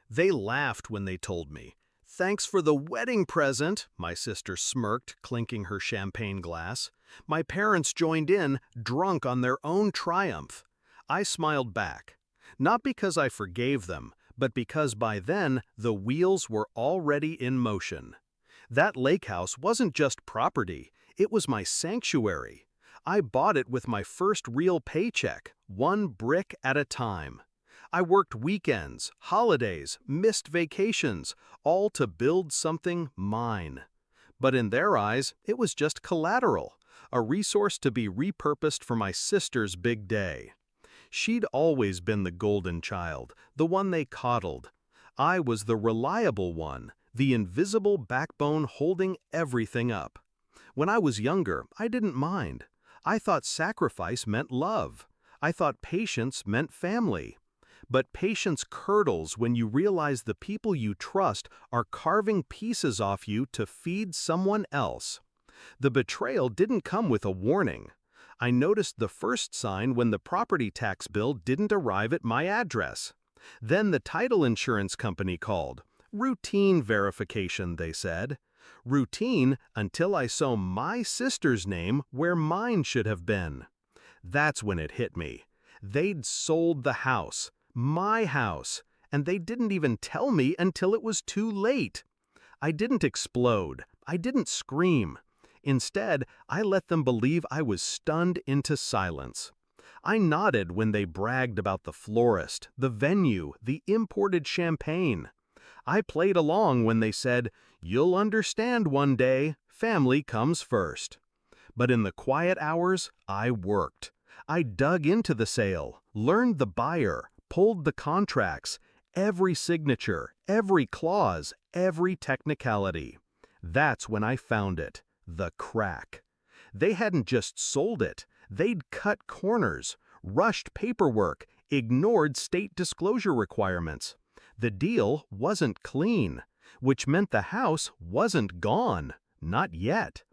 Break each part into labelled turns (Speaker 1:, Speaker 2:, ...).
Speaker 1: They laughed when they told me. "Thanks for the wedding present," my sister smirked, clinking her champagne glass. My parents joined in, drunk on their own triumph. I smiled back. Not because I forgave them, but because by then the wheels were already in motion. That lake house wasn't just property, it was my sanctuary. I bought it with my first real paycheck, one brick at a time. I worked weekends, holidays, missed vacations, all to build something mine. But in their eyes, it was just collateral, a resource to be repurposed for my sister's big day. She'd always been the golden child, the one they coddled. I was the reliable one, the invisible backbone holding everything up. When I was younger, I didn't mind. I thought sacrifice meant love. I thought patience meant family. But patience curdles when you realize the people you trust are carving pieces off you to feed someone else. The betrayal didn't come with a warning. I noticed the first sign when the property tax bill didn't arrive at my address. Then the title insurance company called. Routine verification, they said. Routine until I saw my sister's name where mine should have been. That's when it hit me. They'd sold the house, my house, and they didn't even tell me until it was too late. I didn't explode. I didn't scream. Instead, I let them believe I was stunned into silence. I nodded when they bragged about the florist, the venue, the imported champagne. I played along when they said, "You'll understand one day, family comes first." But in the quiet hours, I worked. I dug into the sale, learned the buyer, pulled the contracts, every signature, every clause, every technicality. That's when I found it, the crack. They hadn't just sold it, they'd cut corners, rushed paperwork, ignored state disclosure requirements. The deal wasn't clean, which meant the house wasn't gone, not yet.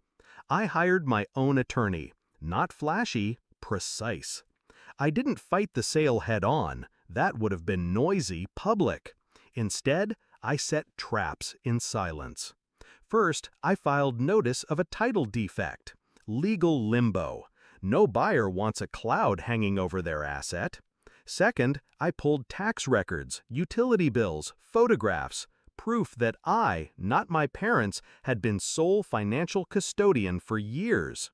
Speaker 1: I hired my own attorney, not flashy, precise. I didn't fight the sale head-on, that would have been noisy, public. Instead, I set traps in silence. First, I filed notice of a title defect. Legal limbo. No buyer wants a cloud hanging over their asset. Second, I pulled tax records, utility bills, photographs, proof that I, not my parents, had been sole financial custodian for years.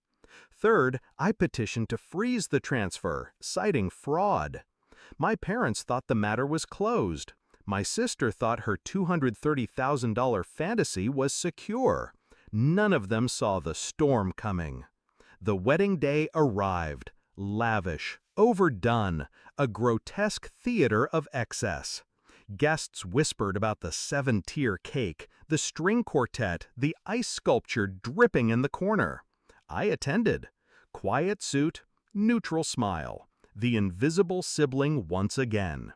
Speaker 1: Third, I petitioned to freeze the transfer, citing fraud. My parents thought the matter was closed. My sister thought her $230,000 fantasy was secure. None of them saw the storm coming. The wedding day arrived, lavish, overdone, a grotesque theater of excess. Guests whispered about the seven-tier cake, the string quartet, the ice sculpture dripping in the corner. I attended. Quiet suit, neutral smile, the invisible sibling once again.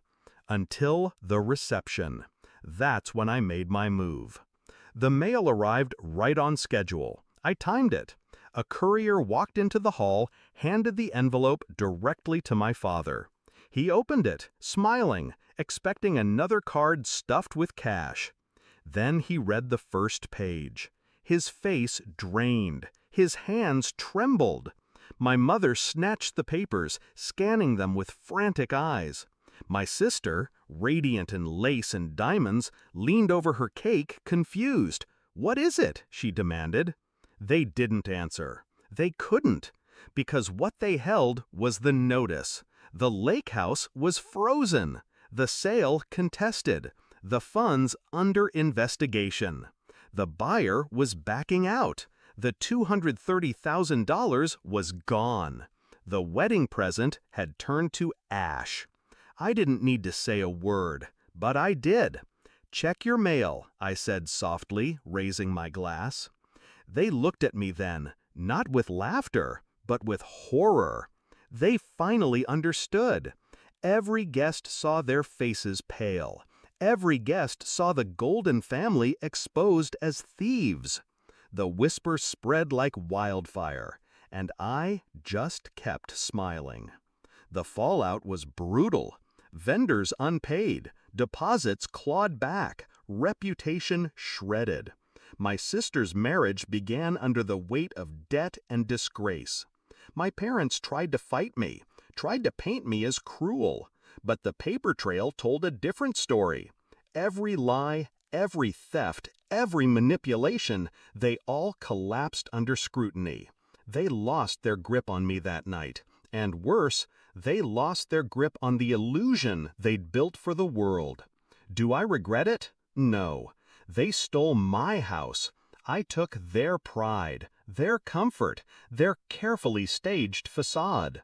Speaker 1: Until the reception. That's when I made my move. The mail arrived right on schedule. I timed it. A courier walked into the hall, handed the envelope directly to my father. He opened it, smiling, expecting another card stuffed with cash. Then he read the first page. His face drained. His hands trembled. My mother snatched the papers, scanning them with frantic eyes. My sister, radiant in lace and diamonds, leaned over her cake, confused. "What is it?" she demanded. They didn't answer. They couldn't, because what they held was the notice. The lake house was frozen, the sale contested, the funds under investigation. The buyer was backing out. The $230,000 was gone. The wedding present had turned to ash. I didn't need to say a word, but I did. "Check your mail," I said softly, raising my glass. They looked at me then, not with laughter, but with horror. They finally understood. Every guest saw their faces pale. Every guest saw the Golden family exposed as thieves. The whisper spread like wildfire, and I just kept smiling. The fallout was brutal. Vendors unpaid, Deposits clawed back, reputation shredded. My sister's marriage began under the weight of debt and disgrace. My parents tried to fight me, tried to paint me as cruel, but the paper trail told a different story. Every lie, every theft, every manipulation, they all collapsed under scrutiny. They lost their grip on me that night, and worse, they lost their grip on the illusion they'd built for the world. Do I regret it? No. They stole my house. I took their pride, their comfort, their carefully staged facade.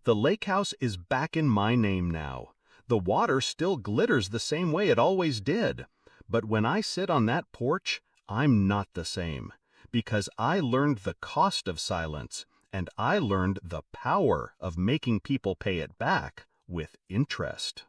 Speaker 1: The lake house is back in my name now. The water still glitters the same way it always did. But when I sit on that porch, I'm not the same. Because I learned the cost of silence, and I learned the power of making people pay it back with interest.